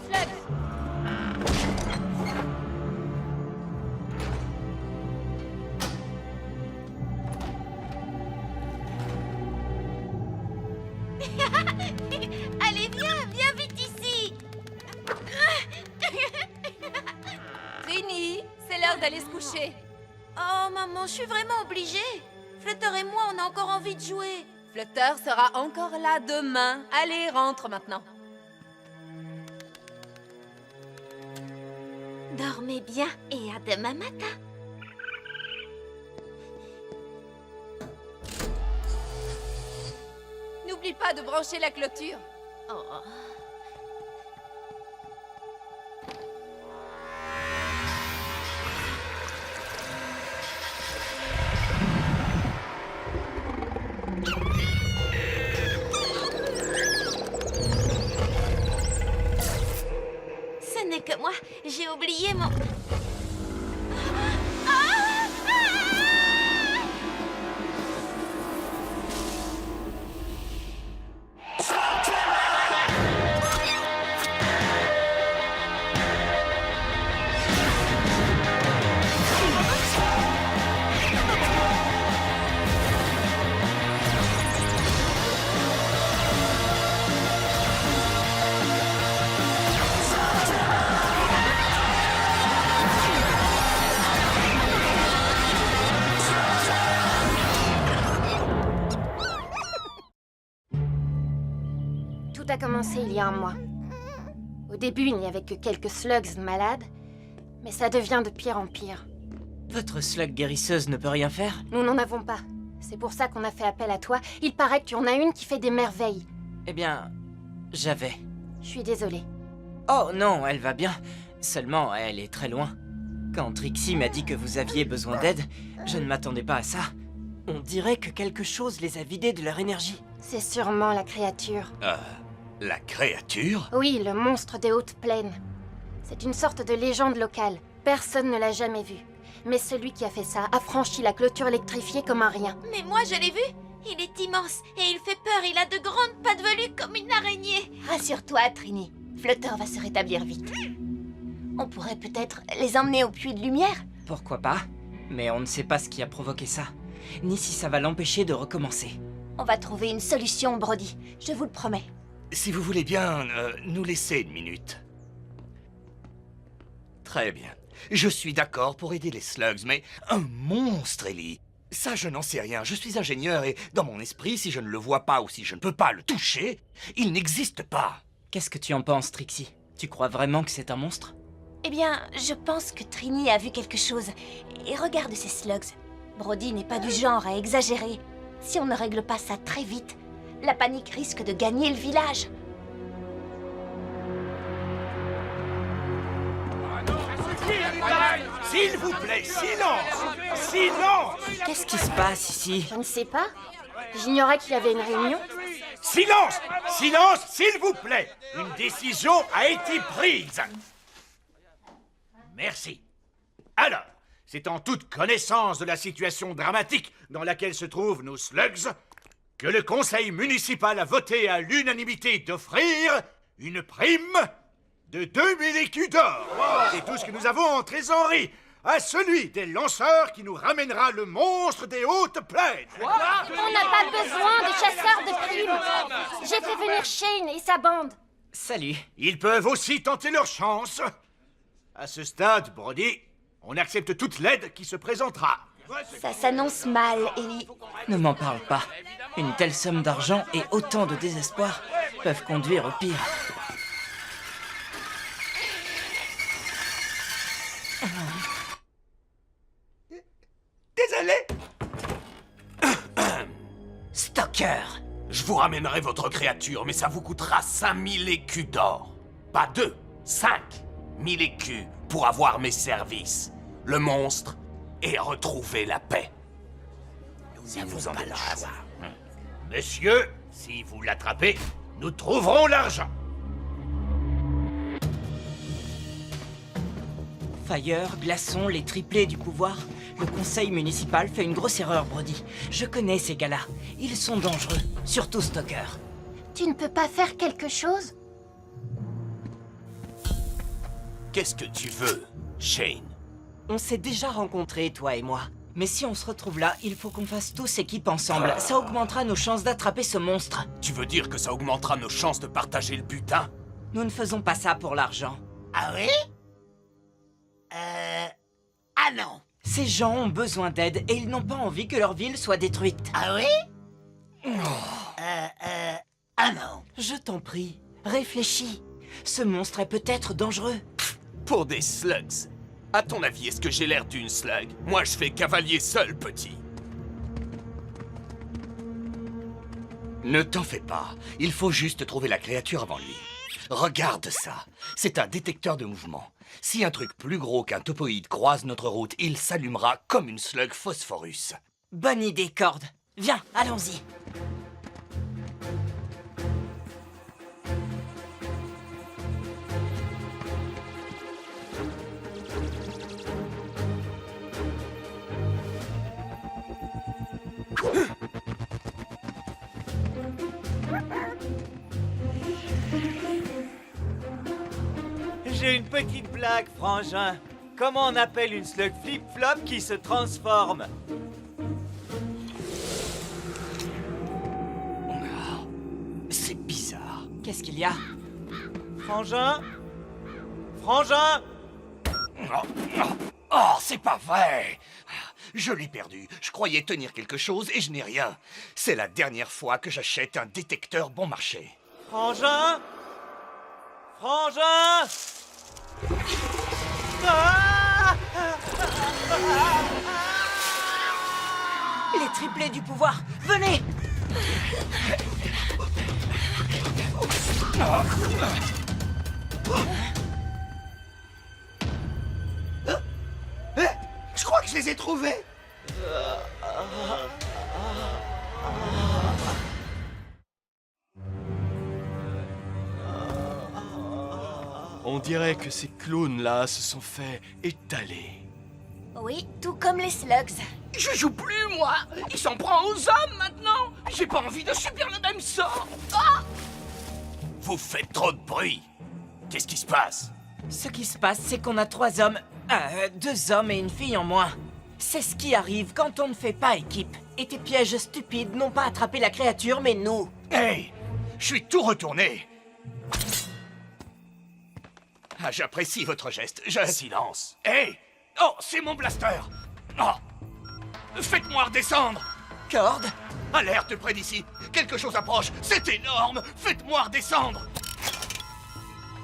slugs. Allez, viens vite ici. Trini, c'est l'heure d'aller se coucher. Oh, maman, je suis vraiment obligée. Flutter et moi, on a encore envie de jouer. Flutter sera encore là demain. Allez, rentre maintenant. Dormez bien et à demain matin. N'oublie pas de brancher la clôture. Oh. Ce n'est que moi, j'ai oublié mon... Tout a commencé il y a un mois. Au début, il n'y avait que quelques slugs malades, mais ça devient de pire en pire. Votre slug guérisseuse ne peut rien faire? Nous n'en avons pas. C'est pour ça qu'on a fait appel à toi. Il paraît que tu en as une qui fait des merveilles. Eh bien, j'avais. Je suis désolée. Oh non, elle va bien. Seulement, elle est très loin. Quand Trixie m'a dit que vous aviez besoin d'aide, je ne m'attendais pas à ça. On dirait que quelque chose les a vidés de leur énergie. C'est sûrement la créature. La créature? Oui, le monstre des hautes plaines. C'est une sorte de légende locale. Personne ne l'a jamais vu. Mais celui qui a fait ça a franchi la clôture électrifiée comme un rien. Mais moi, je l'ai vu. Il est immense et il fait peur. Il a de grandes pattes velues comme une araignée. Rassure-toi, Trini. Flutter va se rétablir vite. On pourrait peut-être les emmener au puits de lumière? Pourquoi pas? Mais on ne sait pas ce qui a provoqué ça. Ni si ça va l'empêcher de recommencer. On va trouver une solution, Brody. Je vous le promets. Si vous voulez bien nous laisser une minute. Très bien. Je suis d'accord pour aider les slugs, mais un monstre, Ellie. Ça, je n'en sais rien. Je suis ingénieur et, dans mon esprit, si je ne le vois pas ou si je ne peux pas le toucher, il n'existe pas. Qu'est-ce que tu en penses, Trixie? Tu crois vraiment que c'est un monstre? Eh bien, je pense que Trini a vu quelque chose. Et regarde ces slugs. Brody n'est pas du genre à exagérer. Si on ne règle pas ça très vite, la panique risque de gagner le village. S'il vous plaît, silence! Silence! Qu'est-ce qui se passe ici? Je ne sais pas. J'ignorais qu'il y avait une réunion. Silence! Silence, s'il vous plaît! Une décision a été prise! Merci. Alors, c'est en toute connaissance de la situation dramatique dans laquelle se trouvent nos slugs que le conseil municipal a voté à l'unanimité d'offrir une prime de 2000 écus d'or. C'est tout ce que nous avons en trésorerie à celui des lanceurs qui nous ramènera le monstre des hautes plaines. On n'a pas besoin de chasseurs de primes. J'ai fait venir Shane et sa bande. Salut. Ils peuvent aussi tenter leur chance. À ce stade, Brody, on accepte toute l'aide qui se présentera. Ça s'annonce mal, Ellie. Ne m'en parle pas. Une telle somme d'argent et autant de désespoir peuvent conduire au pire. Désolé. Stalker! Je vous ramènerai votre créature, mais ça vous coûtera 5000 écus d'or. Pas 2, 5000 écus pour avoir mes services. Le monstre et retrouver la paix. Si vous en avez le choix. Monsieur, si vous l'attrapez, nous trouverons l'argent. Fire, Glaçon, les triplés du pouvoir. Le conseil municipal fait une grosse erreur, Brody. Je connais ces gars-là. Ils sont dangereux, surtout Stalker. Tu ne peux pas faire quelque chose? Qu'est-ce que tu veux, Shane? On s'est déjà rencontrés, toi et moi. Mais si on se retrouve là, il faut qu'on fasse tous équipe ensemble. Ça augmentera nos chances d'attraper ce monstre. Tu veux dire que ça augmentera nos chances de partager le butin? Nous ne faisons pas ça pour l'argent. Ah oui? Ah non. Ces gens ont besoin d'aide et ils n'ont pas envie que leur ville soit détruite. Ah oui? Ah non. Je t'en prie, réfléchis. Ce monstre est peut-être dangereux. Pour des slugs. À ton avis, est-ce que j'ai l'air d'une slug? Moi, je fais cavalier seul, petit. Ne t'en fais pas. Il faut juste trouver la créature avant lui. Regarde ça. C'est un détecteur de mouvement. Si un truc plus gros qu'un topoïde croise notre route, il s'allumera comme une slug phosphorus. Bonne idée, Cord. Viens, allons-y. J'ai une petite blague, frangin. Comment on appelle une slug flip-flop qui se transforme? C'est bizarre. Qu'est-ce qu'il y a? Frangin? Frangin? Oh, c'est pas vrai! Je l'ai perdu. Je croyais tenir quelque chose et je n'ai rien. C'est la dernière fois que j'achète un détecteur bon marché. Frangin? Frangin? Ah! Les triplés du pouvoir, venez! Je crois que je les ai trouvés! On dirait que ces clowns-là se sont fait étaler. Oui, tout comme les slugs. Je joue plus, moi! Il s'en prend aux hommes, maintenant! J'ai pas envie de subir le même sort! Vous faites trop de bruit. Qu'est-ce qui se passe? Ce qui se passe, c'est qu'on a 3 hommes... 2 hommes et une fille en moins. C'est ce qui arrive quand on ne fait pas équipe. Et tes pièges stupides n'ont pas attrapé la créature, mais nous. Hey! Je suis tout retourné! Ah, j'apprécie votre geste. Silence. Hey! Oh, c'est mon blaster! Oh! Faites-moi redescendre! Cord? Alerte près d'ici! Quelque chose approche! C'est énorme! Faites-moi redescendre!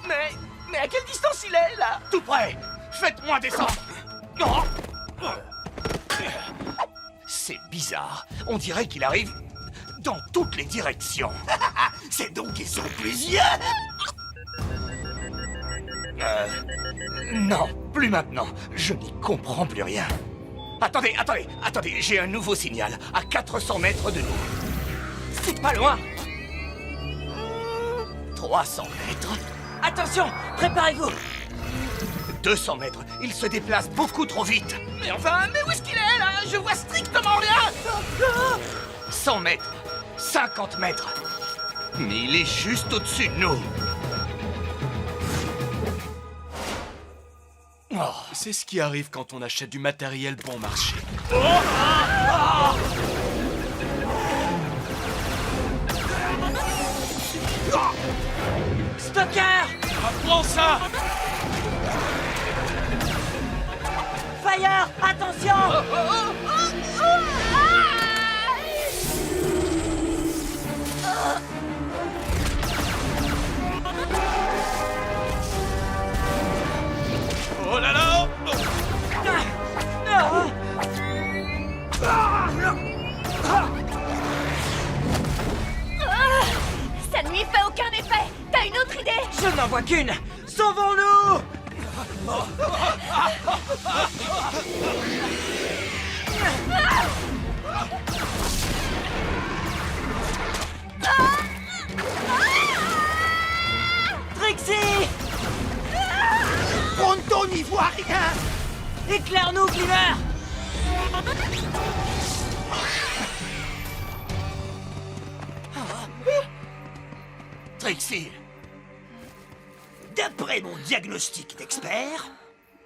Mais à quelle distance il est, là? Tout près! Faites-moi descendre! Oh! C'est bizarre. On dirait qu'il arrive dans toutes les directions. C'est donc qu'ils sont plusieurs! Non, plus maintenant. Je n'y comprends plus rien. Attendez, j'ai un nouveau signal, à 400 mètres de nous. C'est pas loin! 300 mètres, Attention, préparez-vous! 200 mètres, il se déplace beaucoup trop vite. Mais enfin, mais où est-ce qu'il est, là? Je vois strictement rien! 100 mètres, 50 mètres. Mais il est juste au-dessus de nous. Oh. C'est ce qui arrive quand on achète du matériel bon marché. Stocker! Prends ça! Fire! Attention! Oh là là! Ça ne lui fait aucun effet. T'as une autre idée? Je n'en vois qu'une! Sauvons-nous! Trixie! Pronto n'y voit rien. Éclaire-nous, Glimmer! Trixie! D'après mon diagnostic d'expert,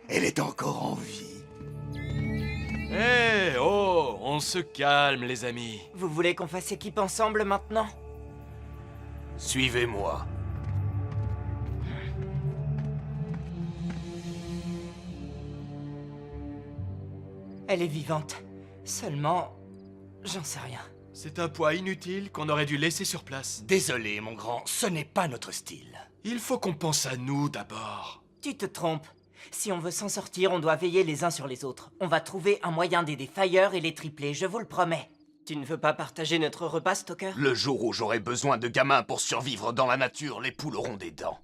elle est encore en vie. Eh, oh, on se calme, les amis. Vous voulez qu'on fasse équipe ensemble maintenant? Suivez-moi. Elle est vivante. Seulement... j'en sais rien. C'est un poids inutile qu'on aurait dû laisser sur place. Désolé, mon grand, ce n'est pas notre style. Il faut qu'on pense à nous d'abord. Tu te trompes. Si on veut s'en sortir, on doit veiller les uns sur les autres. On va trouver un moyen d'aider Fire et les triplés, je vous le promets. Tu ne veux pas partager notre repas, Stoker? Le jour où j'aurai besoin de gamins pour survivre dans la nature, les poules auront des dents.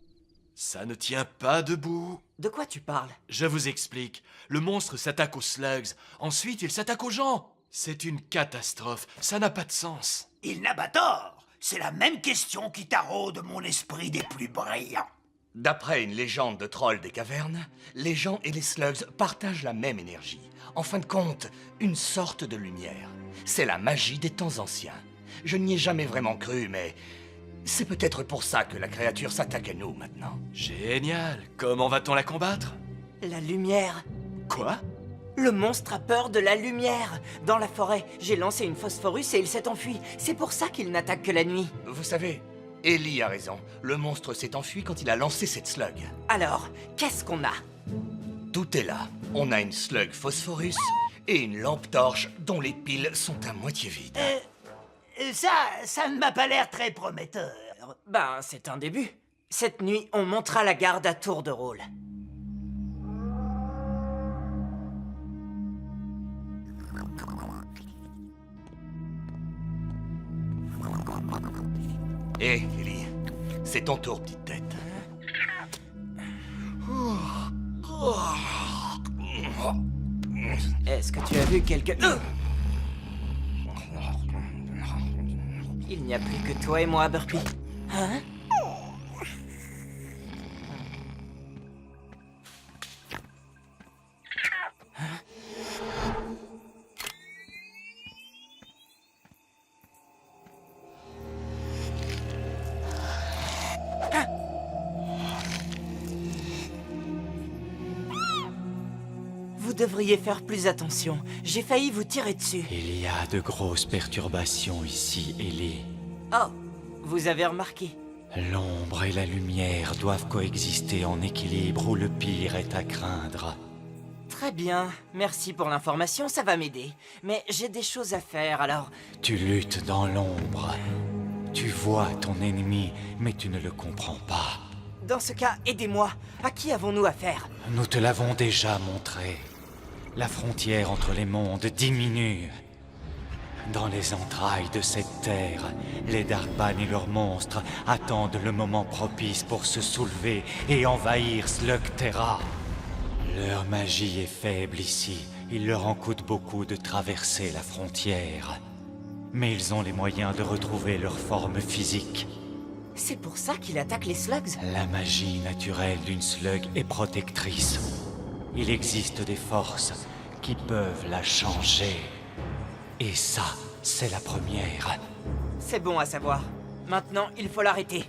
Ça ne tient pas debout. De quoi tu parles? Je vous explique. Le monstre s'attaque aux slugs. Ensuite, il s'attaque aux gens. C'est une catastrophe. Ça n'a pas de sens. Il n'a pas tort. C'est la même question qui taraude mon esprit des plus brillants. D'après une légende de trolls des cavernes, les gens et les slugs partagent la même énergie. En fin de compte, une sorte de lumière. C'est la magie des temps anciens. Je n'y ai jamais vraiment cru, mais c'est peut-être pour ça que la créature s'attaque à nous maintenant. Génial. Comment va-t-on la combattre? La lumière. Quoi? Le monstre a peur de la lumière. Dans la forêt, j'ai lancé une phosphorus et il s'est enfui. C'est pour ça qu'il n'attaque que la nuit. Vous savez, Ellie a raison. Le monstre s'est enfui quand il a lancé cette slug. Alors, qu'est-ce qu'on a? Tout est là. On a une slug phosphorus et une lampe torche dont les piles sont à moitié vides. Ça ne m'a pas l'air très prometteur. Ben, c'est un début. Cette nuit, on montera la garde à tour de rôle. Hé, Ellie, c'est ton tour, petite tête. Est-ce que tu as vu quelque... Il n'y a plus que toi et moi, Burpee. Hein? Vous devriez faire plus attention. J'ai failli vous tirer dessus. Il y a de grosses perturbations ici, Ellie. Oh, vous avez remarqué. L'ombre et la lumière doivent coexister en équilibre ou le pire est à craindre. Très bien, merci pour l'information, ça va m'aider. Mais j'ai des choses à faire, alors... Tu luttes dans l'ombre. Tu vois ton ennemi, mais tu ne le comprends pas. Dans ce cas, aidez-moi. À qui avons-nous affaire? Nous te l'avons déjà montré. La frontière entre les mondes diminue. Dans les entrailles de cette terre, les Darkban et leurs monstres attendent le moment propice pour se soulever et envahir Slugterra. Leur magie est faible ici. Il leur en coûte beaucoup de traverser la frontière. Mais ils ont les moyens de retrouver leur forme physique. C'est pour ça qu'il attaque les slugs? La magie naturelle d'une slug est protectrice. Il existe des forces qui peuvent la changer. Et ça, c'est la première. C'est bon à savoir. Maintenant, il faut l'arrêter.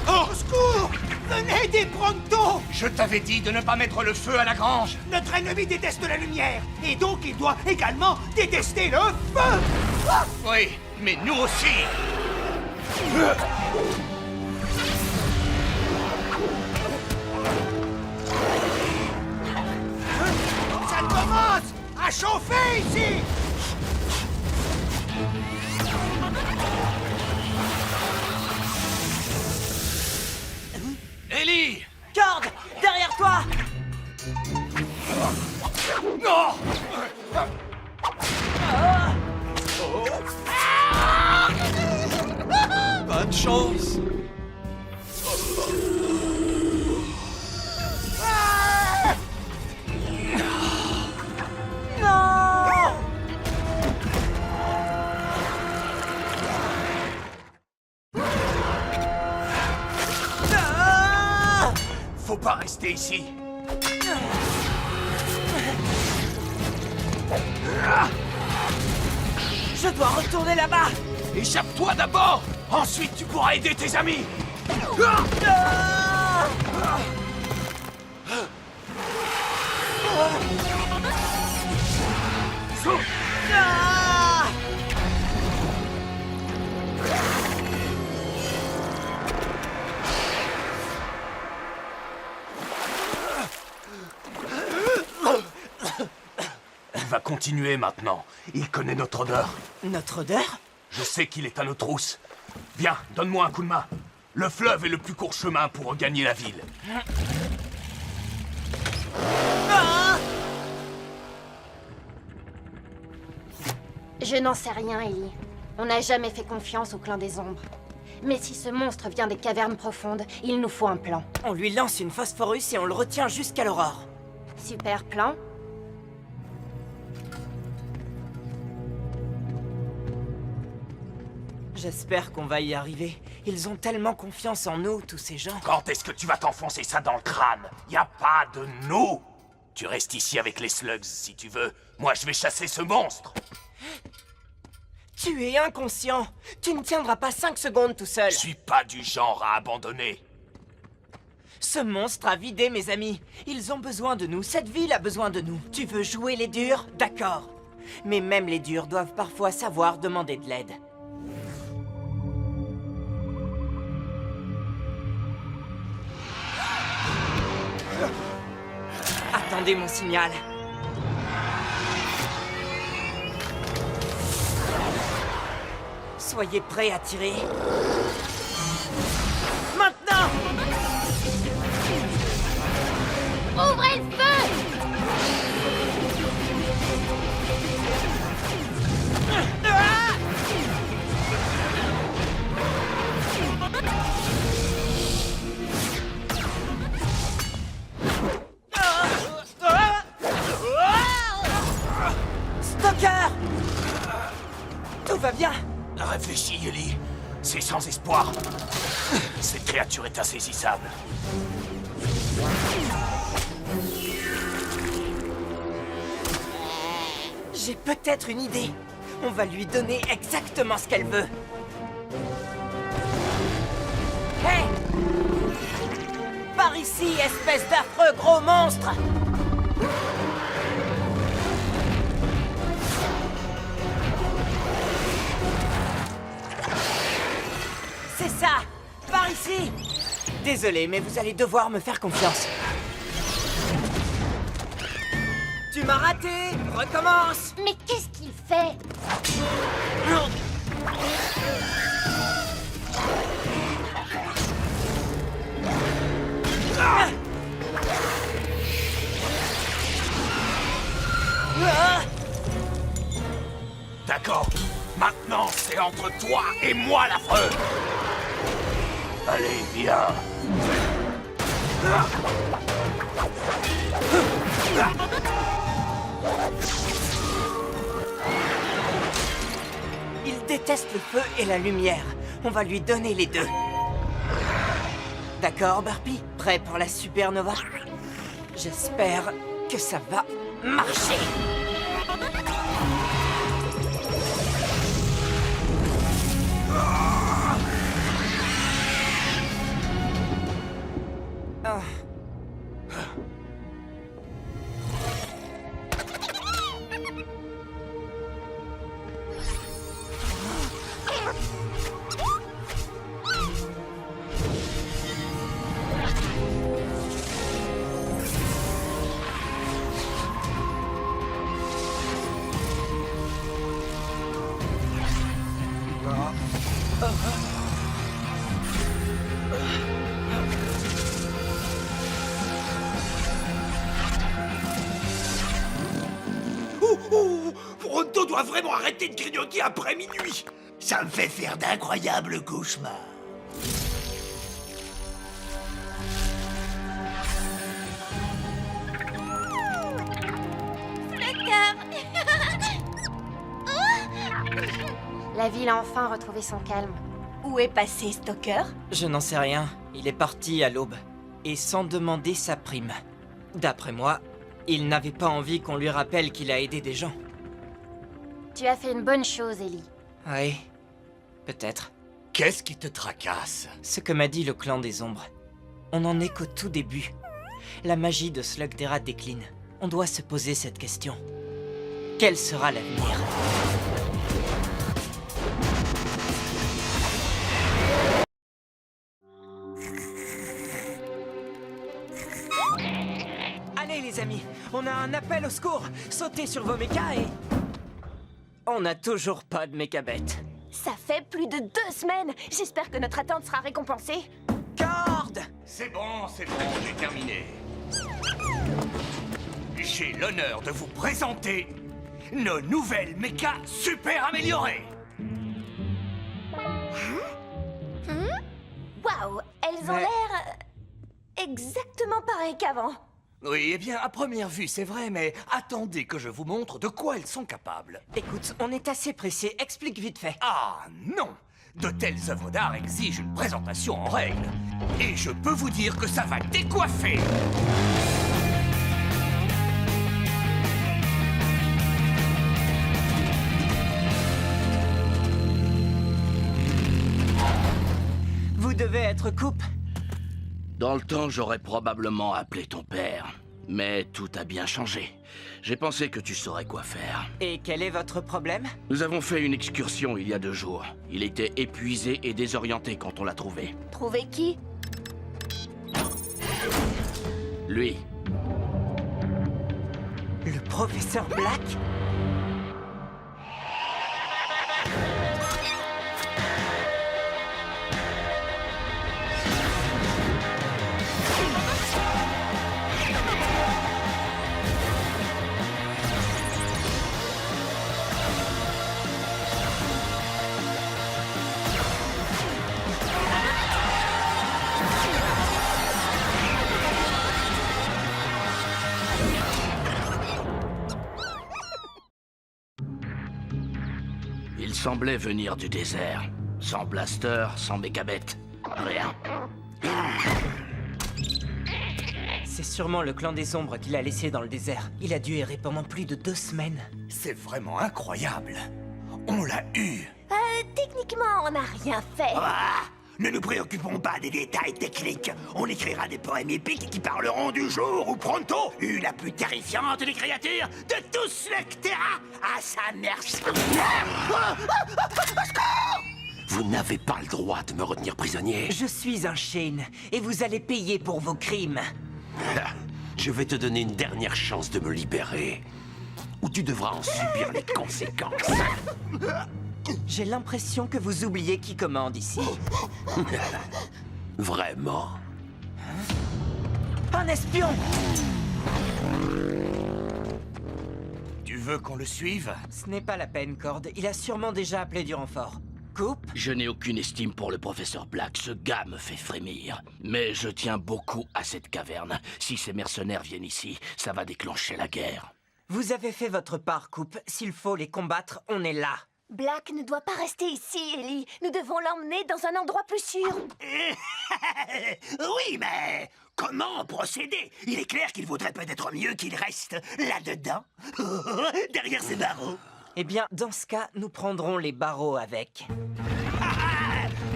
Au secours! Venez des pronto! Je t'avais dit de ne pas mettre le feu à la grange. Notre ennemi déteste la lumière, et donc il doit également détester le feu! Ah! Oui, mais nous aussi. Ça commence à chauffer ici! Ellie! Cord! Derrière toi! Non! Pas de chance. Non! Faut pas rester ici. Je dois retourner là-bas! Échappe-toi d'abord! Ensuite, tu pourras aider tes amis! Il va continuer maintenant. Il connaît notre odeur. Notre odeur? Je sais qu'il est à nos trousses. Viens, donne-moi un coup de main. Le fleuve est le plus court chemin pour regagner la ville. Je n'en sais rien, Ellie. On n'a jamais fait confiance au clan des ombres. Mais si ce monstre vient des cavernes profondes, il nous faut un plan. On lui lance une phosphorus et on le retient jusqu'à l'aurore. Super plan. J'espère qu'on va y arriver. Ils ont tellement confiance en nous, tous ces gens. Quand est-ce que tu vas t'enfoncer ça dans le crâne? Y a pas de nous! Tu restes ici avec les slugs si tu veux. Moi, je vais chasser ce monstre. Tu es inconscient. Tu ne tiendras pas 5 secondes tout seul. Je suis pas du genre à abandonner. Ce monstre a vidé mes amis. Ils ont besoin de nous. Cette ville a besoin de nous. Tu veux jouer les durs? D'accord. Mais même les durs doivent parfois savoir demander de l'aide. Attendez mon signal. Soyez prêts à tirer. Maintenant! Ouvrez le feu! Stoker! Tout va bien? Réfléchis, Ellie. C'est sans espoir. Cette créature est insaisissable. J'ai peut-être une idée. On va lui donner exactement ce qu'elle veut. Hé! Par ici, espèce d'affreux gros monstre! C'est ça! Par ici! Désolé, mais vous allez devoir me faire confiance. Tu m'as raté! Recommence! Mais qu'est-ce qu'il fait? D'accord. Maintenant, c'est entre toi et moi, l'affreux. Allez, viens. Il déteste le feu et la lumière. On va lui donner les deux. D'accord, Barbie? Prêt pour la supernova? J'espère que ça va marcher. Ah. Pronto doit vraiment arrêter de grignoter après minuit. Ça me fait faire d'incroyables cauchemars. La ville a enfin retrouvé son calme. Où est passé Stoker? Je n'en sais rien. Il est parti à l'aube. Et sans demander sa prime. D'après moi, il n'avait pas envie qu'on lui rappelle qu'il a aidé des gens. Tu as fait une bonne chose, Ellie. Oui, peut-être. Qu'est-ce qui te tracasse? Ce que m'a dit le clan des ombres. On n'en est qu'au tout début. La magie de Slugterra décline. On doit se poser cette question. Quel sera l'avenir? Allez les amis, on a un appel au secours. Sautez sur vos mécas et... On n'a toujours pas de mécabête. Ça fait plus de 2 semaines. J'espère que notre attente sera récompensée. Corde! C'est bon, j'ai terminé. J'ai l'honneur de vous présenter nos nouvelles mechas super améliorées. Waouh, elles ont l'air exactement pareilles qu'avant. Oui, eh bien, à première vue, c'est vrai, mais attendez que je vous montre de quoi elles sont capables. Écoute, on est assez pressé, explique vite fait. Ah non! De telles œuvres d'art exigent une présentation en règle. Et je peux vous dire que ça va décoiffer. Vous devez être Coupe. Dans le temps, j'aurais probablement appelé ton père. Mais tout a bien changé. J'ai pensé que tu saurais quoi faire. Et quel est votre problème? Nous avons fait une excursion il y a 2 jours. Il était épuisé et désorienté quand on l'a trouvé. Trouver qui? Lui. Le professeur Black? Il semblait venir du désert. Sans blaster, sans mécabête. Rien. C'est sûrement le clan des ombres qui l'a laissé dans le désert. Il a dû errer pendant plus de 2 semaines. C'est vraiment incroyable. On l'a eu. Techniquement, on n'a rien fait. Ah, ne nous préoccupons pas des détails techniques. On écrira des poèmes épiques qui parleront du jour où Pronto eut la plus terrifiante des créatures de tout Slugterra à sa merci. Vous n'avez pas le droit de me retenir prisonnier. Je suis un Shane, et vous allez payer pour vos crimes. Je vais te donner une dernière chance de me libérer. Ou tu devras en subir les conséquences. J'ai l'impression que vous oubliez qui commande ici. Vraiment? Un espion! Tu veux qu'on le suive? Ce n'est pas la peine, Cord. Il a sûrement déjà appelé du renfort. Coupe? Je n'ai aucune estime pour le professeur Black. Ce gars me fait frémir. Mais je tiens beaucoup à cette caverne. Si ces mercenaires viennent ici, ça va déclencher la guerre. Vous avez fait votre part, Coupe. S'il faut les combattre, on est là. Black ne doit pas rester ici, Ellie. Nous devons l'emmener dans un endroit plus sûr. Oui, mais comment procéder? Il est clair qu'il vaudrait peut-être mieux qu'il reste là-dedans, derrière ces barreaux. Eh bien, dans ce cas, nous prendrons les barreaux avec.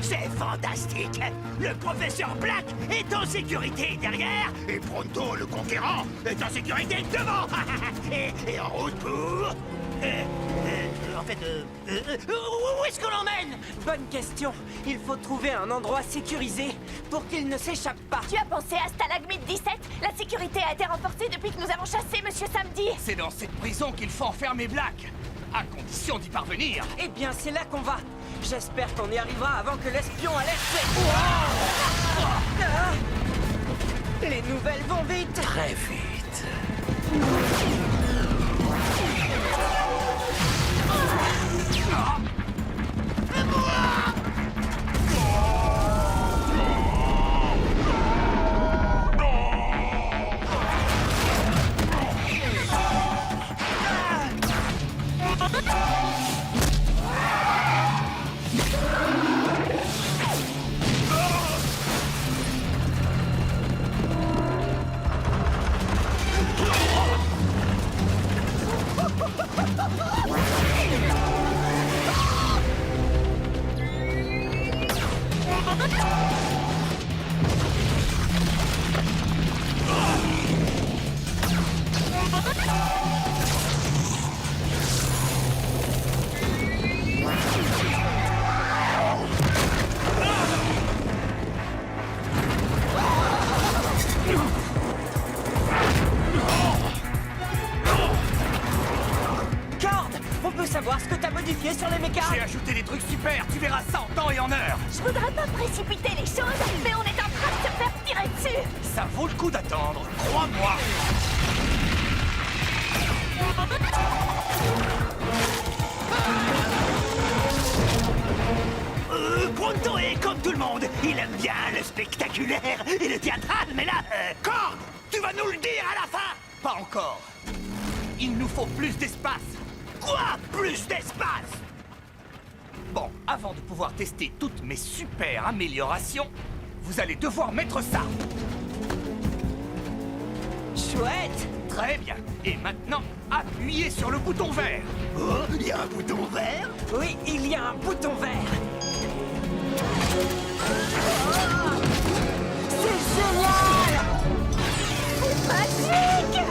C'est fantastique! Le professeur Black est en sécurité derrière, et Pronto, le conquérant, est en sécurité devant! et en route pour... où est-ce qu'on l'emmène? Bonne question. Il faut trouver un endroit sécurisé pour qu'il ne s'échappe pas. Tu as pensé à Stalagmite 17? La sécurité a été renforcée depuis que nous avons chassé Monsieur Samedi. C'est dans cette prison qu'il faut enfermer Black. À condition d'y parvenir. Eh bien, c'est là qu'on va. J'espère qu'on y arrivera avant que l'espion alerte. Les nouvelles vont vite. Très vite. savoir ce que t'as modifié sur les mécas? J'ai ajouté des trucs super, tu verras ça en temps et en heure. Je voudrais pas précipiter les choses, mais on est en train de se faire tirer dessus. Ça vaut le coup d'attendre, crois-moi. Pronto est comme tout le monde. Il aime bien le spectaculaire et le théâtral, mais là... Korg, tu vas nous le dire à la fin? Pas encore. Il nous faut plus d'espace. Quoi? Plus d'espace? Bon, avant de pouvoir tester toutes mes super améliorations, vous allez devoir mettre ça. Chouette! Très bien. Et maintenant, appuyez sur le bouton vert. Oh, il y a un bouton vert? Oui, il y a un bouton vert. C'est génial! C'est magique!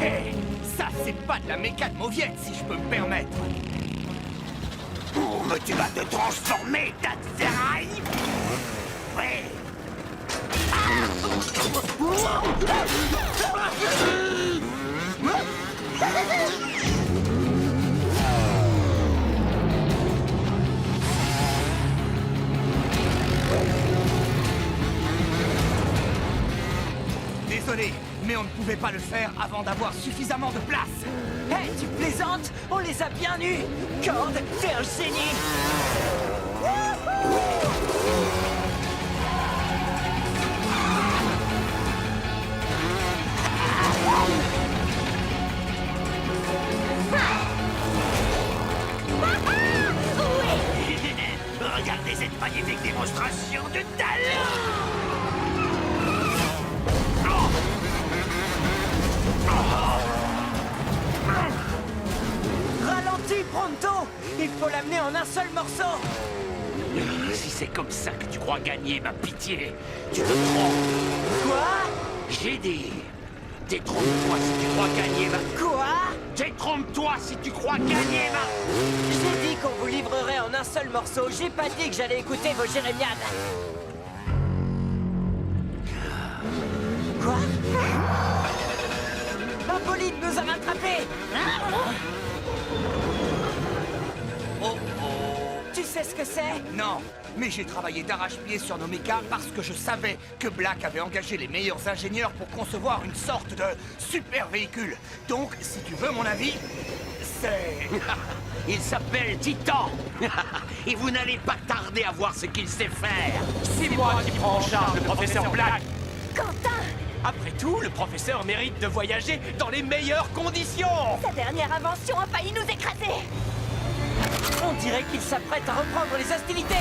Hé, ça c'est pas de la méca de mauviette, si je peux me permettre. Oh, mais tu vas te transformer, tas de ferraille! Ouais! Désolé, mais on ne pouvait pas le faire avant d'avoir suffisamment de place. Hé, tu plaisantes? On les a bien eus! Cord, t'es un génie! Regardez cette magnifique démonstration de talent! Ralentis, Pronto! Il faut l'amener en un seul morceau! Si c'est comme ça que tu crois gagner ma pitié, tu te trompes. Quoi? J'ai dit, détrompe-toi si tu crois gagner ma... Quoi? Détrompe-toi si tu crois gagner ma... J'ai dit qu'on vous livrerait en un seul morceau. J'ai pas dit que j'allais écouter vos jérémiades. Quoi? Hippolyte nous a rattrapés! Oh oh. Tu sais ce que c'est? Non, mais j'ai travaillé d'arrache-pied sur nos mechas parce que je savais que Black avait engagé les meilleurs ingénieurs pour concevoir une sorte de super véhicule. Donc, si tu veux mon avis, c'est... Il s'appelle Titan. Et vous n'allez pas tarder à voir ce qu'il sait faire. C'est moi qui prends en charge le professeur Black. Quentin! Après tout, le professeur mérite de voyager dans les meilleures conditions. Sa dernière invention a failli nous écraser! On dirait qu'il s'apprête à reprendre les hostilités!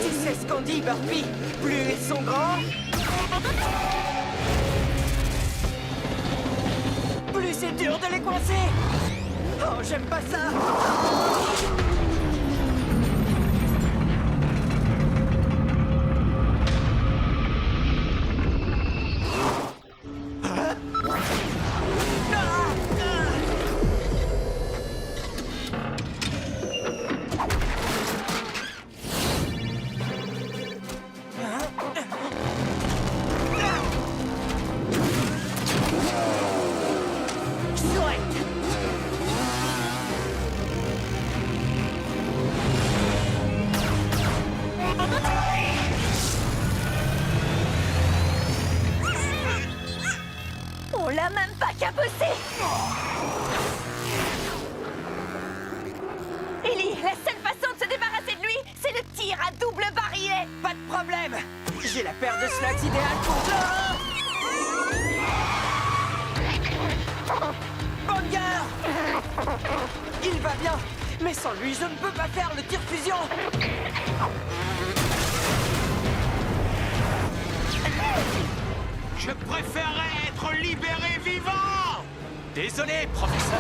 Tu sais ce qu'on dit, Burpee? Plus ils sont grands, plus c'est dur de les coincer! Oh, j'aime pas ça! On l'a même pas cabossé! Ellie, la seule façon de se débarrasser de lui, c'est le tir à double barillet! Pas de problème! J'ai la paire de slugs idéale pour... Banger! Il va bien, mais sans lui, je ne peux pas faire le tir fusion! Je préférerais être libéré vivant. Désolé, professeur.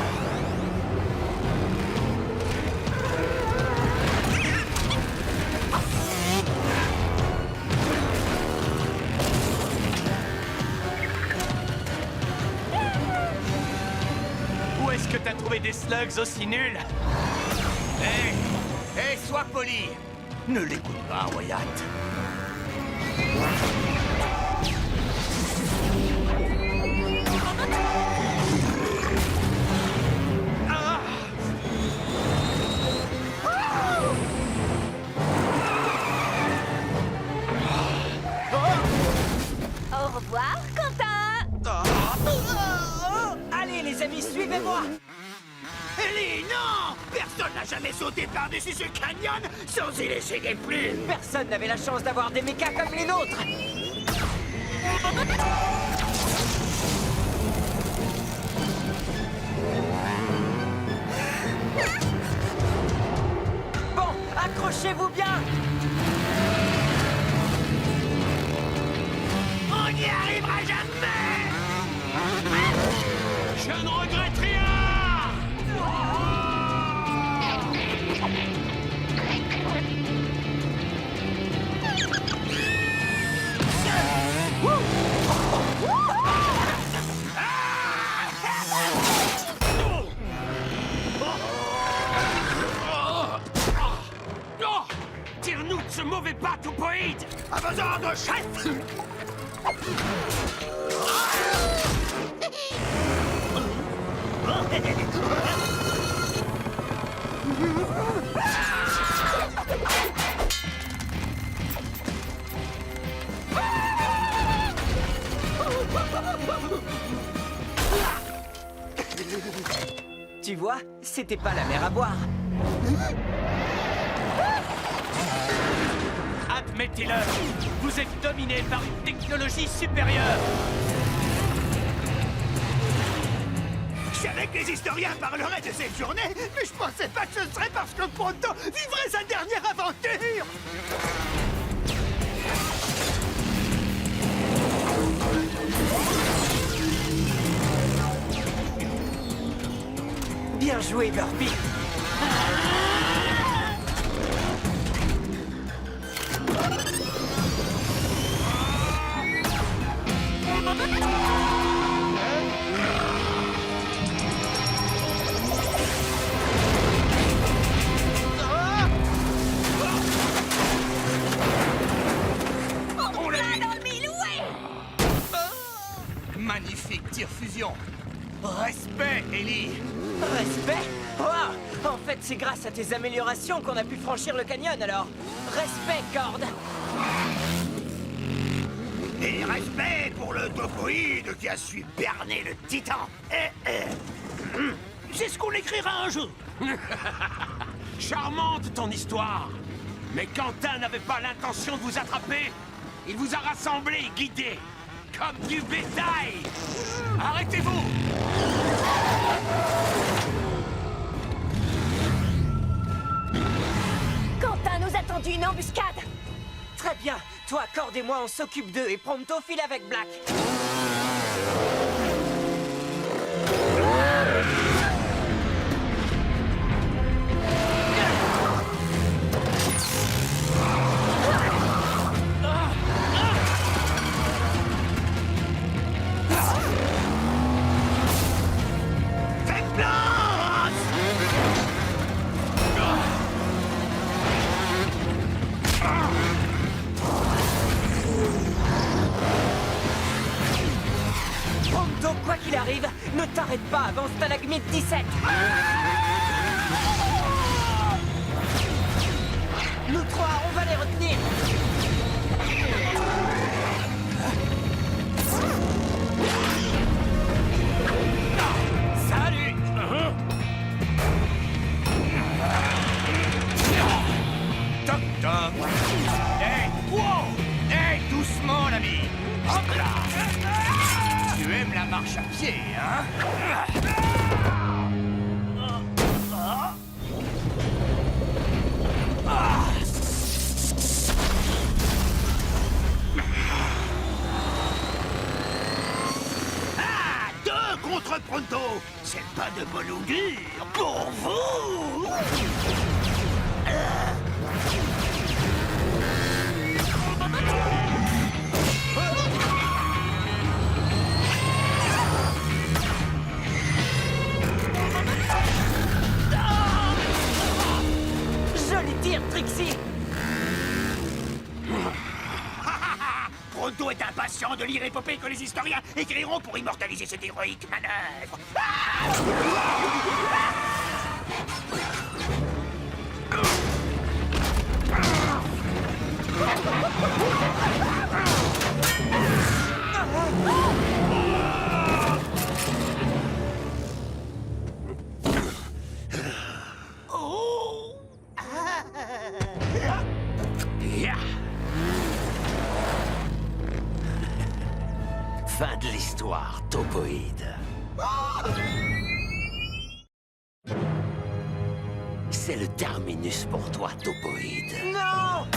trouver des slugs aussi nuls. Hé, sois poli. Ne l'écoute pas, Wyatt. Au revoir, Quentin. Allez, les amis, suivez-moi! Ellie, non! Personne n'a jamais sauté par-dessus ce canyon sans y laisser des plumes! Personne n'avait la chance d'avoir des mechas comme les nôtres! Bon, accrochez-vous bien! On n'y arrivera jamais! Je ne regrette rien. Tire-nous de ce mauvais batoupoïde! À vos ordres, chef! Tu vois, c'était pas la mer à boire. Admettez-le, vous êtes dominé par une technologie supérieure. Je savais que les historiens parleraient de cette journée, mais je pensais pas que ce serait parce que Pronto vivrait sa dernière aventure! Bien joué, Burpee. On l'a eu! Magnifique tir-fusion! Respect, Ellie! Respect? Oh, en fait, c'est grâce à tes améliorations qu'on a pu franchir le canyon, alors. Respect, Cord. Et respect pour le topoïde qui a su berner le titan! C'est ce qu'on écrira un jour! Charmante ton histoire. Mais Quentin n'avait pas l'intention de vous attraper. Il vous a rassemblés et guidés. Comme du bétail. Arrêtez-vous! Quentin nous a tendu une embuscade. Très bien. Toi, Cord et moi, on s'occupe d'eux et Pronto file avec Black. Faites place! Pronto, quoi qu'il arrive, ne t'arrête pas avant Stalagmite 17. Nous trois, on va les retenir. Salut! Toc toc! Hey! Wow! Hey, doucement, l'ami! Hop là! Tu aimes la marche à pied, hein? Ah! Deux contre Pronto! C'est pas de bon augure pour vous! dire, Trixie? Pronto est impatient de lire l'épopée que les historiens écriront pour immortaliser cette héroïque manœuvre. Fin de l'histoire, Topoïde. C'est le terminus pour toi, Topoïde. Non!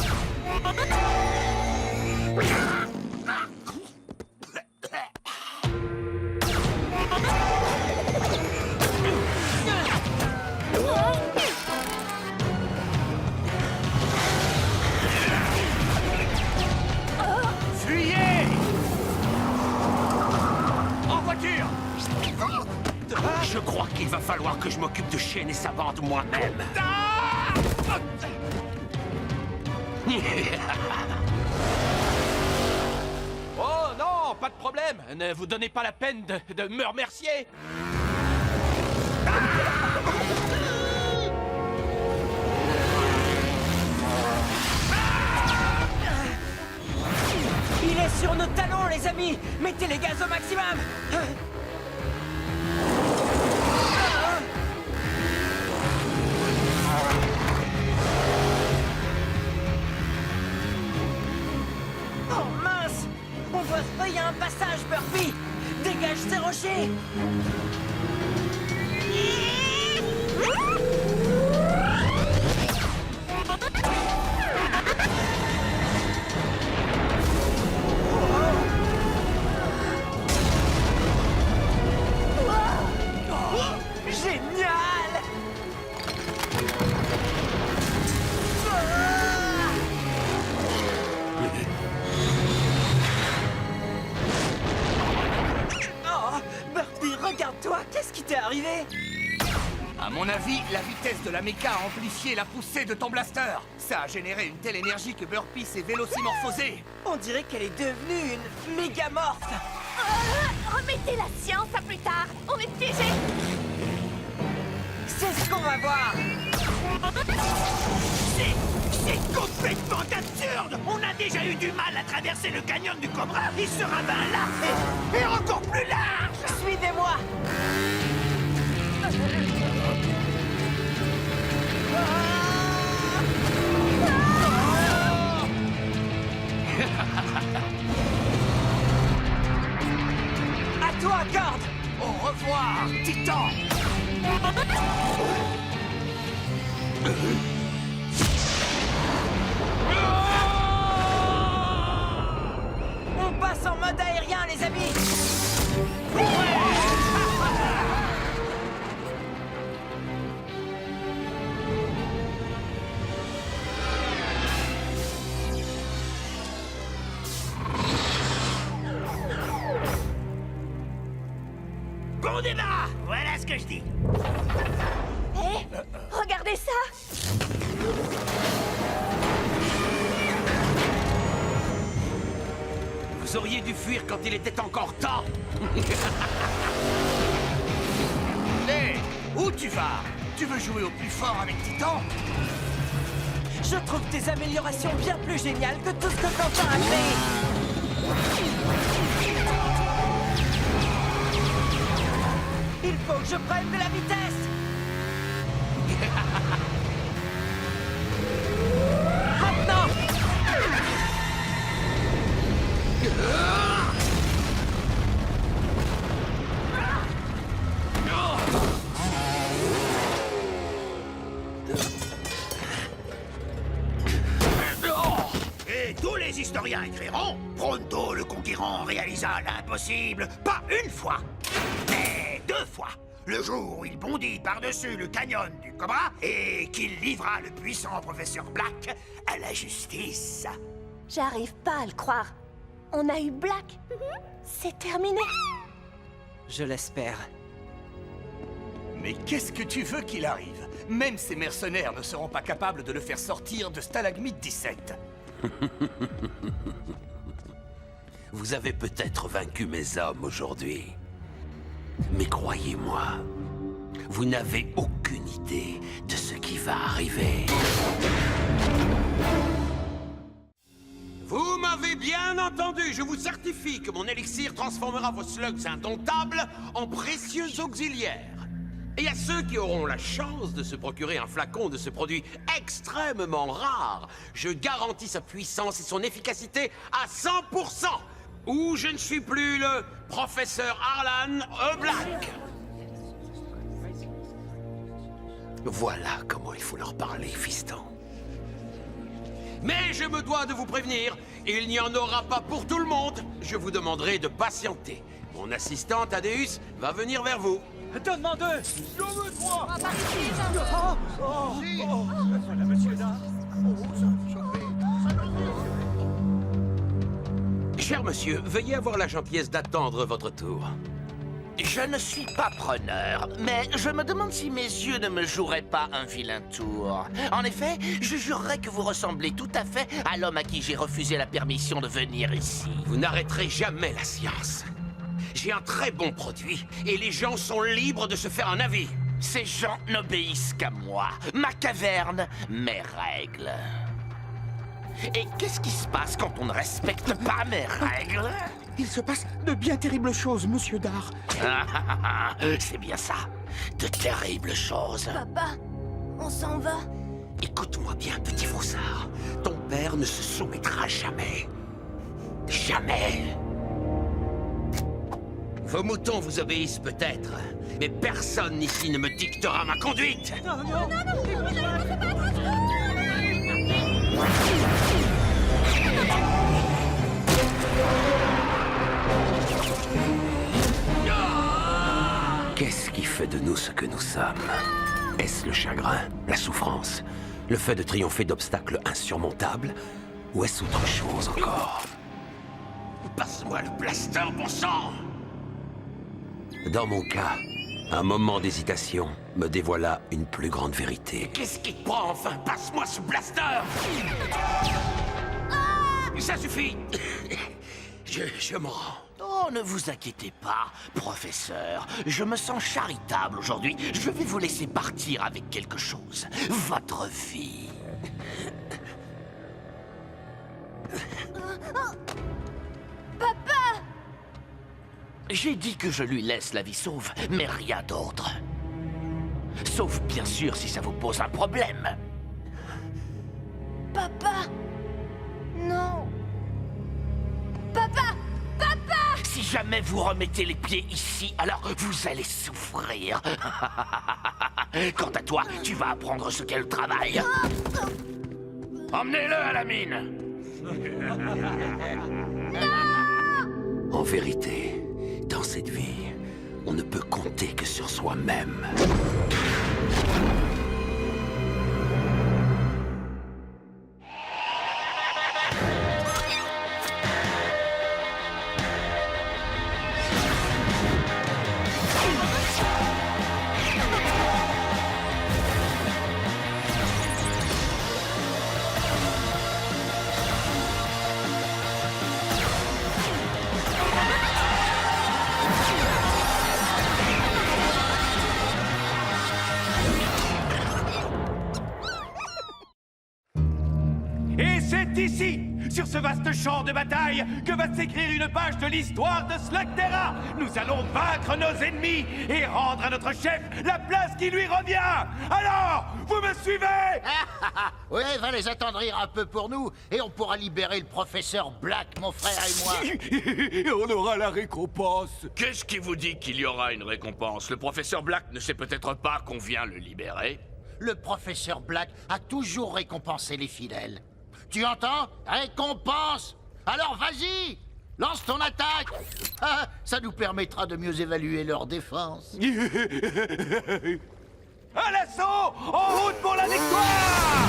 Fuyez! En voiture! Je crois qu'il va falloir que je m'occupe de Shane et sa bande moi-même. Oh non, pas de problème. Ne vous donnez pas la peine de me remercier. Il est sur nos talons, les amis! Mettez les gaz au maximum! Oh mince! On doit se payer un passage, Burpee! Dégage ces rochers! Génial! Oh, Burpee, regarde-toi! Qu'est-ce qui t'est arrivé? À mon avis, la vitesse de la méca a amplifié la poussée de ton blaster. Ça a généré une telle énergie que Burpee s'est vélocimorphosée. On dirait qu'elle est devenue une mégamorphe! Remettez la science à plus tard. On est piégés. C'est ce qu'on va voir! C'est complètement absurde! On a déjà eu du mal à traverser le canyon du Cobra. Il sera bien là et encore plus large! Suivez-moi! À toi, Corde! Au revoir, Titan! On passe en mode aérien, les amis! Bon débat! Voilà ce que je dis! Hé, regardez ça! Vous auriez dû fuir quand il était encore temps. Hé, où tu vas? Tu veux jouer au plus fort avec Titan? Je trouve tes améliorations bien plus géniales que tout ce que Quentin a créé! Il faut que je prenne de la vitesse! Maintenant! Et tous les historiens écriront, Pronto le conquérant réalisa l'impossible, pas une fois, mais 2 fois. Le jour où il bondit par-dessus le canyon du Cobra et qu'il livra le puissant professeur Black à la justice. J'arrive pas à le croire. On a eu Black. C'est terminé. Je l'espère. Mais qu'est-ce que tu veux qu'il arrive? Même ces mercenaires ne seront pas capables de le faire sortir de Stalagmite 17. Vous avez peut-être vaincu mes hommes aujourd'hui. Mais croyez-moi, vous n'avez aucune idée de ce qui va arriver. Vous m'avez bien entendu. Je vous certifie que mon élixir transformera vos slugs indomptables en précieux auxiliaires. Et à ceux qui auront la chance de se procurer un flacon de ce produit extrêmement rare, je garantis sa puissance et son efficacité à 100%. Ou je ne suis plus le professeur Arlan Black. Voilà comment il faut leur parler, fiston. Mais je me dois de vous prévenir, il n'y en aura pas pour tout le monde. Je vous demanderai de patienter. Mon assistant Thaddeus va venir vers vous. Donne-moi deux. Je veux trois. Voilà, monsieur Dard. Cher monsieur, veuillez avoir la gentillesse d'attendre votre tour. Je ne suis pas preneur, mais je me demande si mes yeux ne me joueraient pas un vilain tour. En effet, je jurerais que vous ressemblez tout à fait à l'homme à qui j'ai refusé la permission de venir ici. Vous n'arrêterez jamais la science. J'ai un très bon produit, et les gens sont libres de se faire un avis. Ces gens n'obéissent qu'à moi, ma caverne, mes règles. Et qu'est-ce qui se passe quand on ne respecte pas mes règles? Il se passe de bien terribles choses, monsieur Dard. C'est bien ça, de terribles choses. Papa, on s'en va. Écoute-moi bien, petit froussard. Ton père ne se soumettra jamais. Jamais. Vos moutons vous obéissent peut-être, mais personne ici ne me dictera ma conduite. Qu'est-ce qui fait de nous ce que nous sommes? Est-ce le chagrin, la souffrance, le fait de triompher d'obstacles insurmontables? Ou est-ce autre chose encore? Passe-moi le blaster, bon sang! Dans mon cas, un moment d'hésitation me dévoila une plus grande vérité. Qu'est-ce qui te prend enfin? Passe-moi ce blaster! Ça suffit! Je m'en rends. Oh, ne vous inquiétez pas, professeur. Je me sens charitable aujourd'hui. Je vais vous laisser partir avec quelque chose. Votre vie. Papa! J'ai dit que je lui laisse la vie sauve, mais rien d'autre. Sauf bien sûr si ça vous pose un problème. Papa! Non! Papa! Papa! Si jamais vous remettez les pieds ici, alors vous allez souffrir. Quant à toi, tu vas apprendre ce qu'est le travail. Emmenez-le à la mine. En vérité, dans cette vie, on ne peut compter que sur soi-même. Et c'est ici, sur ce vaste champ de bataille, que va s'écrire une page de l'histoire de Slugterra. Nous allons vaincre nos ennemis et rendre à notre chef la place qui lui revient. Alors, vous me suivez? Oui, va les attendrir un peu pour nous, et on pourra libérer le professeur Black, mon frère et moi. Et on aura la récompense. Qu'est-ce qui vous dit qu'il y aura une récompense? Le professeur Black ne sait peut-être pas qu'on vient le libérer. Le professeur Black a toujours récompensé les fidèles. Tu entends? Récompense! Alors vas-y! Lance ton attaque! Ah, ça nous permettra de mieux évaluer leur défense. À l'assaut! En route pour la victoire!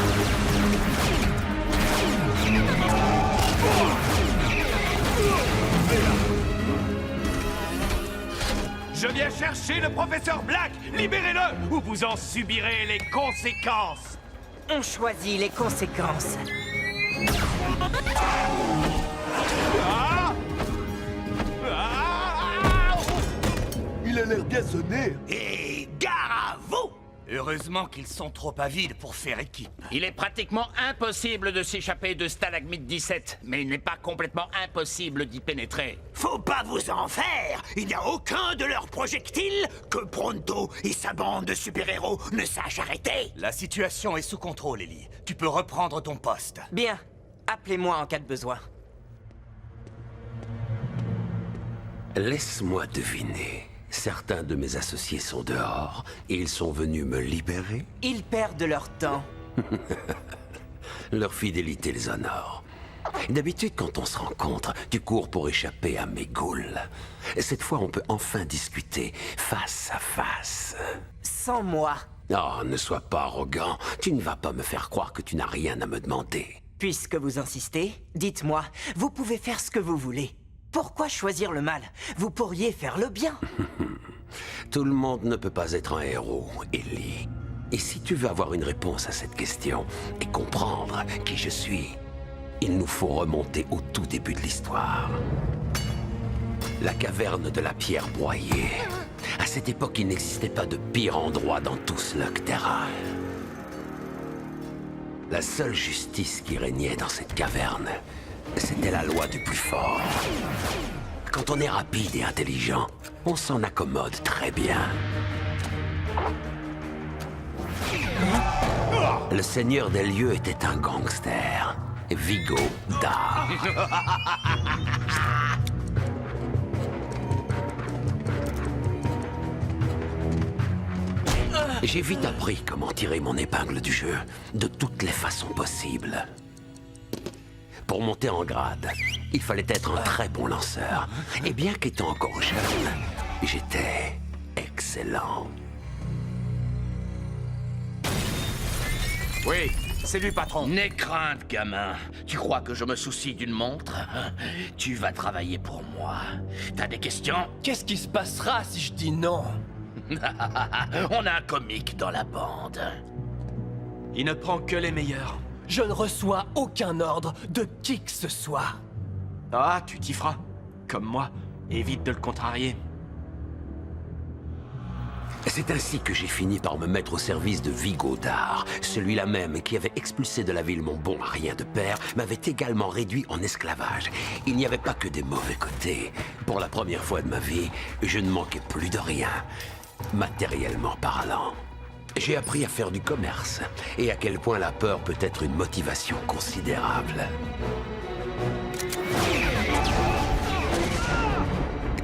Je viens Viens chercher le professeur Black! Libérez-le, ou vous en subirez les conséquences! On choisit les conséquences. Ah! Ah! Il a l'air bien sonné. Et gare à vous! Heureusement qu'ils sont trop avides pour faire équipe. Il est pratiquement impossible de s'échapper de Stalagmite 17, mais il n'est pas complètement impossible d'y pénétrer. Faut pas vous en faire! Il n'y a aucun de leurs projectiles que Pronto et sa bande de super-héros ne sachent arrêter! La situation est sous contrôle, Ellie. Tu peux reprendre ton poste. Bien. Appelez-moi en cas de besoin. Laisse-moi deviner. Certains de mes associés sont dehors et ils sont venus me libérer. Ils perdent leur temps. Leur fidélité les honore. D'habitude, quand on se rencontre, tu cours pour échapper à mes ghouls. Cette fois, on peut enfin discuter face à face. Sans moi. Oh, ne sois pas arrogant. Tu ne vas pas me faire croire que tu n'as rien à me demander. Puisque vous insistez, dites-moi, vous pouvez faire ce que vous voulez. Pourquoi choisir le mal? Vous pourriez faire le bien. Tout le monde ne peut pas être un héros, Ellie. Et si tu veux avoir une réponse à cette question et comprendre qui je suis, il nous faut remonter au tout début de l'histoire. La caverne de la pierre broyée. À cette époque, il n'existait pas de pire endroit dans tout Slugterra. La seule justice qui régnait dans cette caverne, c'était la loi du plus fort. Quand on est rapide et intelligent, on s'en accommode très bien. Le seigneur des lieux était un gangster, Vigo Dar. J'ai vite appris comment tirer mon épingle du jeu, de toutes les façons possibles. Pour monter en grade, il fallait être un très bon lanceur. Et bien qu'étant encore jeune, j'étais excellent. Oui, c'est lui, patron. N'aie crainte, gamin. Tu crois que je me soucie d'une montre? Tu vas travailler pour moi. T'as des questions? Qu'est-ce qui se passera si je dis non? On a un comique dans la bande. Il ne prend que les meilleurs. Je ne reçois aucun ordre de qui que ce soit. Ah, tu t'y feras. Comme moi. Évite de le contrarier. C'est ainsi que j'ai fini par me mettre au service de Vigo Dar. Celui-là même qui avait expulsé de la ville mon bon à rien de père m'avait également réduit en esclavage. Il n'y avait pas que des mauvais côtés. Pour la première fois de ma vie, je ne manquais plus de rien, matériellement parlant. J'ai appris à faire du commerce, et à quel point la peur peut être une motivation considérable.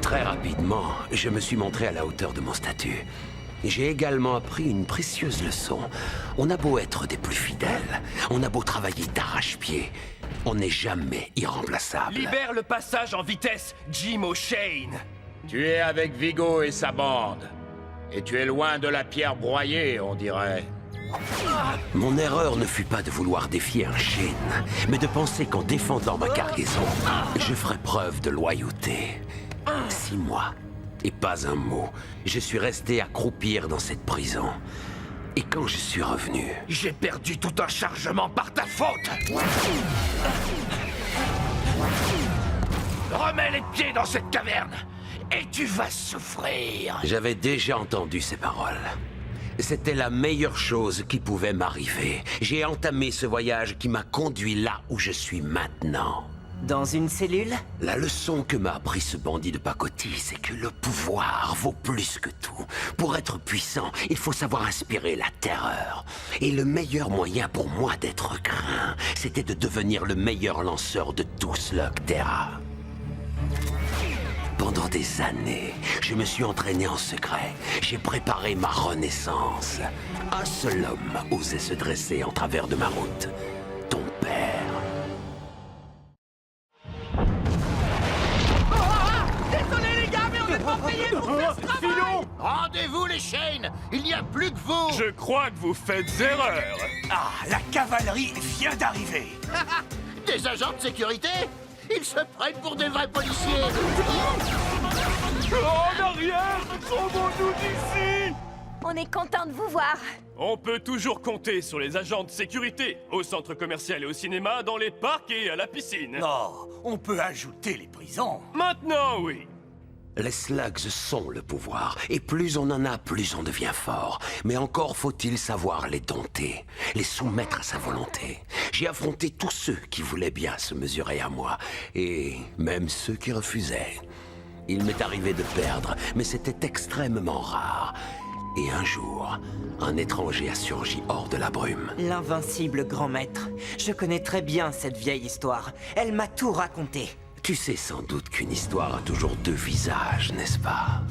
Très rapidement, je me suis montré à la hauteur de mon statut. J'ai également appris une précieuse leçon. On a beau être des plus fidèles, on a beau travailler d'arrache-pied, on n'est jamais irremplaçable. Libère le passage en vitesse, Jim O'Shane. Tu es avec Vigo et sa bande. Et tu es loin de la pierre broyée, on dirait. Mon erreur ne fut pas de vouloir défier un Shane, mais de penser qu'en défendant ma cargaison, je ferais preuve de loyauté. 6 mois, et pas un mot, je suis resté à croupir dans cette prison. Et quand je suis revenu... J'ai perdu tout un chargement par ta faute! Remets les pieds dans cette caverne, et tu vas souffrir! J'avais déjà entendu ces paroles. C'était la meilleure chose qui pouvait m'arriver. J'ai entamé ce voyage qui m'a conduit là où je suis maintenant. Dans une cellule? La leçon que m'a appris ce bandit de pacotille, c'est que le pouvoir vaut plus que tout. Pour être puissant, il faut savoir inspirer la terreur. Et le meilleur moyen pour moi d'être craint, c'était de devenir le meilleur lanceur de tout Slugterra. Pendant des années, je me suis entraîné en secret. J'ai préparé ma renaissance. Un seul homme osait se dresser en travers de ma route. Ton père. Désolé les gars, mais on n'est pas payés pour faire ce travail! Rendez-vous les Shane! Il n'y a plus que vous! Je crois que vous faites erreur! Ah, la cavalerie vient d'arriver! Des agents de sécurité? Ils se prennent pour des vrais policiers! En arrière! Sauvons-nous d'ici! On est content de vous voir. On peut toujours compter sur les agents de sécurité, au centre commercial et au cinéma, dans les parcs et à la piscine. Non, on peut ajouter les prisons. Maintenant, oui. Les slugs sont le pouvoir, et plus on en a, plus on devient fort. Mais encore faut-il savoir les dompter, les soumettre à sa volonté. J'ai affronté tous ceux qui voulaient bien se mesurer à moi, et même ceux qui refusaient. Il m'est arrivé de perdre, mais c'était extrêmement rare. Et un jour, un étranger a surgi hors de la brume. L'invincible grand maître. Je connais très bien cette vieille histoire. Elle m'a tout raconté. Tu sais sans doute qu'une histoire a toujours deux visages, n'est-ce pas?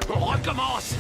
On recommence!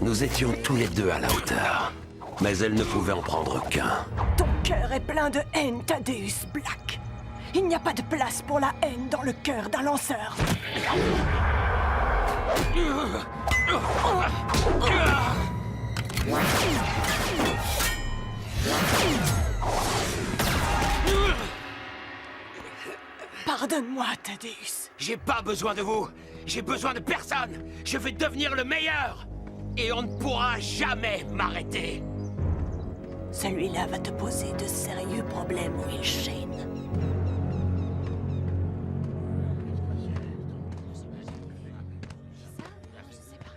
Nous étions tous les deux à la hauteur, mais elle ne pouvait en prendre qu'un. Ton cœur est plein de haine, Thaddeus Black. Il n'y a pas de place pour la haine dans le cœur d'un lanceur. Pardonne-moi, Thaddeus. J'ai pas besoin de vous. J'ai besoin de personne. Je vais devenir le meilleur. Et on ne pourra jamais m'arrêter. Celui-là va te poser de sérieux problèmes, Will Shane.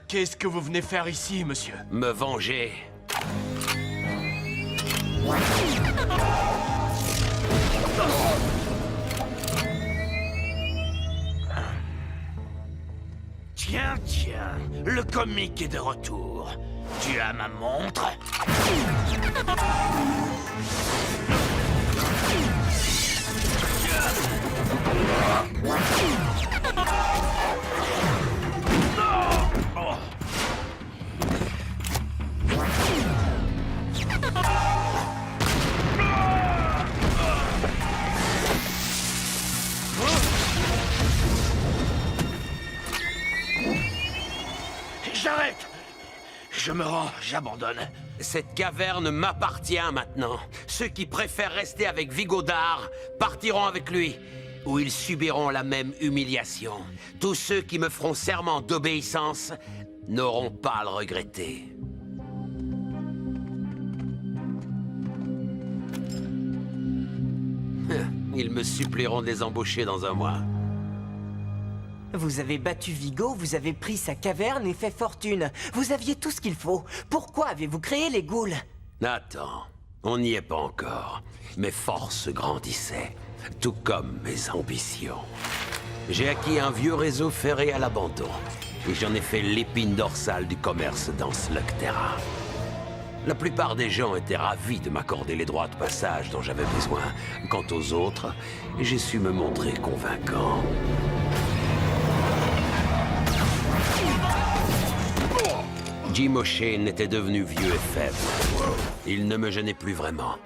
Qu'est-ce que vous venez faire ici, monsieur? Me venger. Tiens, tiens, le comique est de retour. Tu as ma montre? J'arrête! Je me rends, j'abandonne. Cette caverne m'appartient maintenant. Ceux qui préfèrent rester avec Vigodar partiront avec lui, où ils subiront la même humiliation. Tous ceux qui me feront serment d'obéissance n'auront pas à le regretter. Ils me supplieront de les embaucher dans un mois. Vous avez battu Vigo, vous avez pris sa caverne et fait fortune. Vous aviez tout ce qu'il faut. Pourquoi avez-vous créé les ghouls? Attends, on n'y est pas encore. Mes forces grandissaient, tout comme mes ambitions. J'ai acquis un vieux réseau ferré à l'abandon, et j'en ai fait l'épine dorsale du commerce dans Slugterra. La plupart des gens étaient ravis de m'accorder les droits de passage dont j'avais besoin. Quant aux autres, j'ai su me montrer convaincant. Jim O'Shane était devenu vieux et faible. Il ne me gênait plus vraiment,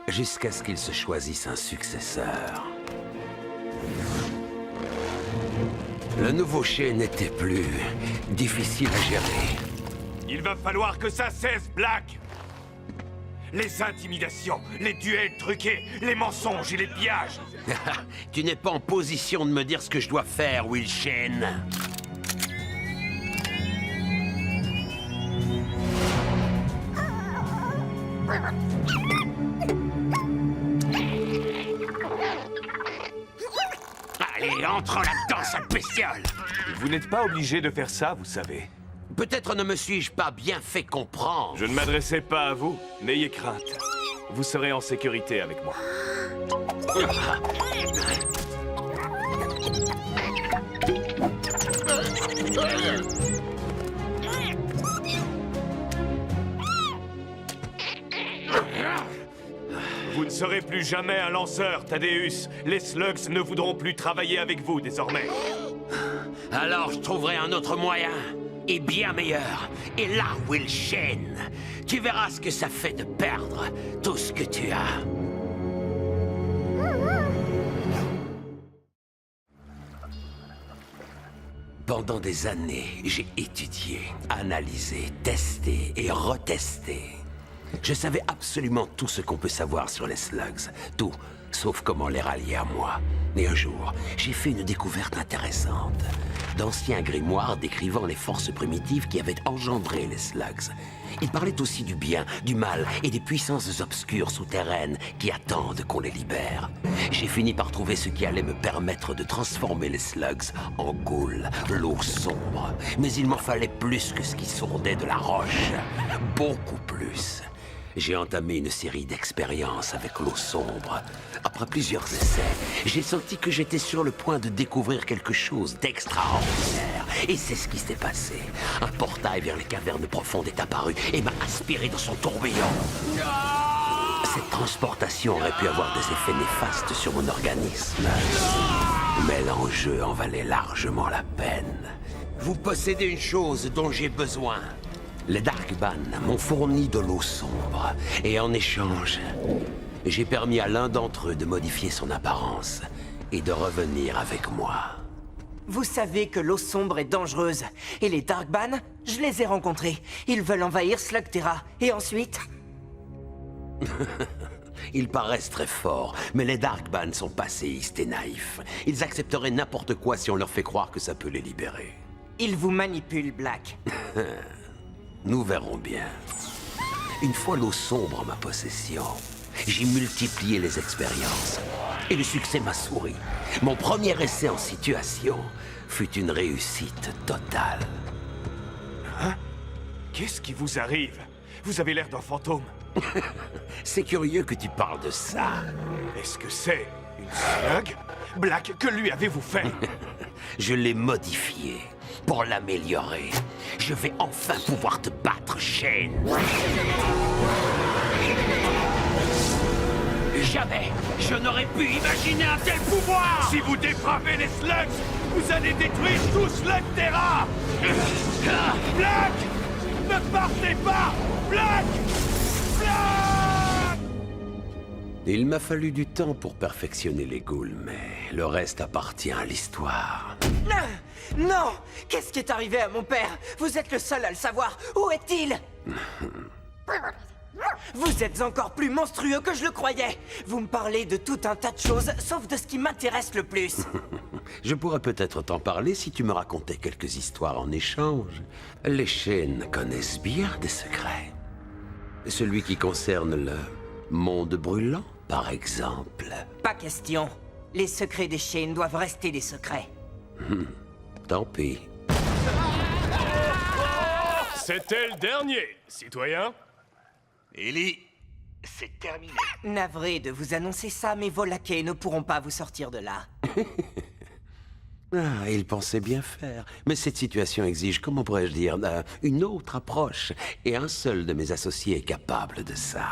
jusqu'à ce qu'il se choisisse un successeur. Le nouveau Shane n'était plus difficile à gérer. Il va falloir que ça cesse, Black! Les intimidations, les duels truqués, les mensonges et les pillages! Tu n'es pas en position de me dire ce que je dois faire, Will Shane. Allez, entre là-dedans, sale bestiole! Vous n'êtes pas obligé de faire ça, vous savez. Peut-être ne me suis-je pas bien fait comprendre. Je ne m'adressais pas à vous. N'ayez crainte. Vous serez en sécurité avec moi. n'exercerez plus jamais un lanceur, Thaddeus. Les Slugs ne voudront plus travailler avec vous désormais. Alors je trouverai un autre moyen, et bien meilleur. Et là, Will Shane, tu verras ce que ça fait de perdre tout ce que tu as. Pendant des années, j'ai étudié, analysé, testé et retesté. Je savais absolument tout ce qu'on peut savoir sur les Slugs. Tout, sauf comment les rallier à moi. Et un jour, j'ai fait une découverte intéressante. D'anciens grimoires décrivant les forces primitives qui avaient engendré les Slugs. Ils parlaient aussi du bien, du mal et des puissances obscures souterraines qui attendent qu'on les libère. J'ai fini par trouver ce qui allait me permettre de transformer les Slugs en ghouls, l'eau sombre. Mais il m'en fallait plus que ce qui sourdait de la roche. Beaucoup plus. J'ai entamé une série d'expériences avec l'eau sombre. Après plusieurs essais, j'ai senti que j'étais sur le point de découvrir quelque chose d'extraordinaire. Et c'est ce qui s'est passé. Un portail vers les cavernes profondes est apparu et m'a aspiré dans son tourbillon. Cette transportation aurait pu avoir des effets néfastes sur mon organisme. Mais l'enjeu en valait largement la peine. Vous possédez une chose dont j'ai besoin. Les Darkban m'ont fourni de l'eau sombre, et en échange, j'ai permis à l'un d'entre eux de modifier son apparence et de revenir avec moi. Vous savez que l'eau sombre est dangereuse, et les Darkban, je les ai rencontrés. Ils veulent envahir Slugterra, et ensuite... Ils paraissent très forts, mais les Darkban sont passéistes et naïfs. Ils accepteraient n'importe quoi si on leur fait croire que ça peut les libérer. Ils vous manipulent, Black. Nous verrons bien. Une fois l'eau sombre en ma possession, j'ai multiplié les expériences. Et le succès m'a souri. Mon premier essai en situation fut une réussite totale. Hein? Qu'est-ce qui vous arrive? Vous avez l'air d'un fantôme. C'est curieux que tu parles de ça. Est-ce que c'est une slug? Black, que lui avez-vous fait? Je l'ai modifié pour l'améliorer. Je vais enfin pouvoir te battre, Shane. Jamais je n'aurais pu imaginer un tel pouvoir. Si vous dépravez les Slugs, vous allez détruire tout Slugterra. Black! Ne partez pas! Black! Black! Il m'a fallu du temps pour perfectionner les ghouls, mais le reste appartient à l'histoire. Non! Qu'est-ce qui est arrivé à mon père? Vous êtes le seul à le savoir. Où est-il? Vous êtes encore plus monstrueux que je le croyais. Vous me parlez de tout un tas de choses, sauf de ce qui m'intéresse le plus. Je pourrais peut-être t'en parler si tu me racontais quelques histoires en échange. Les Shane connaissent bien des secrets. Celui qui concerne le monde brûlant, par exemple. Pas question. Les secrets des Shane doivent rester des secrets. Tant pis. C'était le dernier, citoyen. Ellie, c'est terminé. Navré de vous annoncer ça, mais vos laquais ne pourront pas vous sortir de là. Ah, il pensait bien faire. Mais cette situation exige, comment pourrais-je dire, une autre approche. Et un seul de mes associés est capable de ça.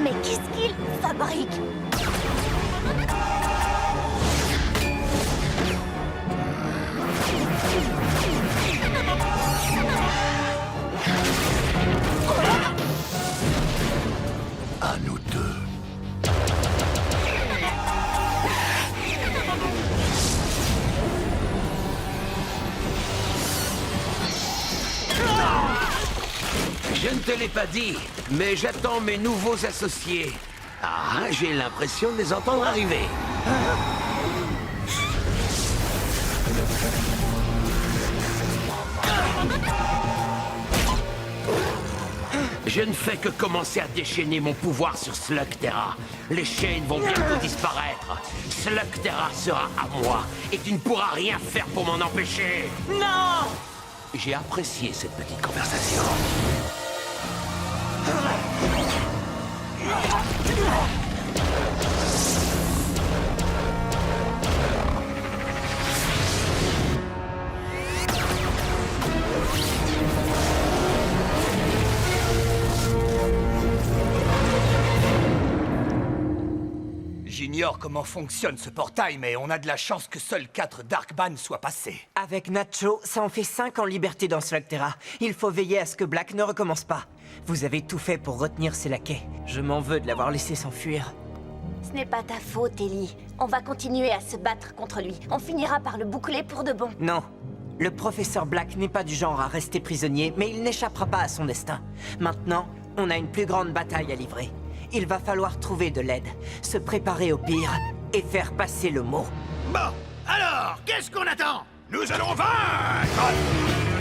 Mais qu'est-ce qu'il fabrique? À nous deux. Je ne te l'ai pas dit, mais j'attends mes nouveaux associés. Ah, j'ai l'impression de les entendre arriver. Je ne fais que commencer à déchaîner mon pouvoir sur Slugterra. Les Shane vont bientôt disparaître. Slugterra sera à moi et tu ne pourras rien faire pour m'en empêcher. Non! J'ai apprécié cette petite conversation. J'ignore comment fonctionne ce portail, mais on a de la chance que seuls 4 Darkban soient passés. Avec Nacho, ça en fait 5 en liberté dans Slugterra. Il faut veiller à ce que Black ne recommence pas. Vous avez tout fait pour retenir ses laquais. Je m'en veux de l'avoir laissé s'enfuir. Ce n'est pas ta faute, Ellie. On va continuer à se battre contre lui. On finira par le boucler pour de bon. Non. Le professeur Black n'est pas du genre à rester prisonnier, mais il n'échappera pas à son destin. Maintenant, on a une plus grande bataille à livrer. Il va falloir trouver de l'aide, se préparer au pire et faire passer le mot. Bon, alors, qu'est-ce qu'on attend? Nous allons vaincre!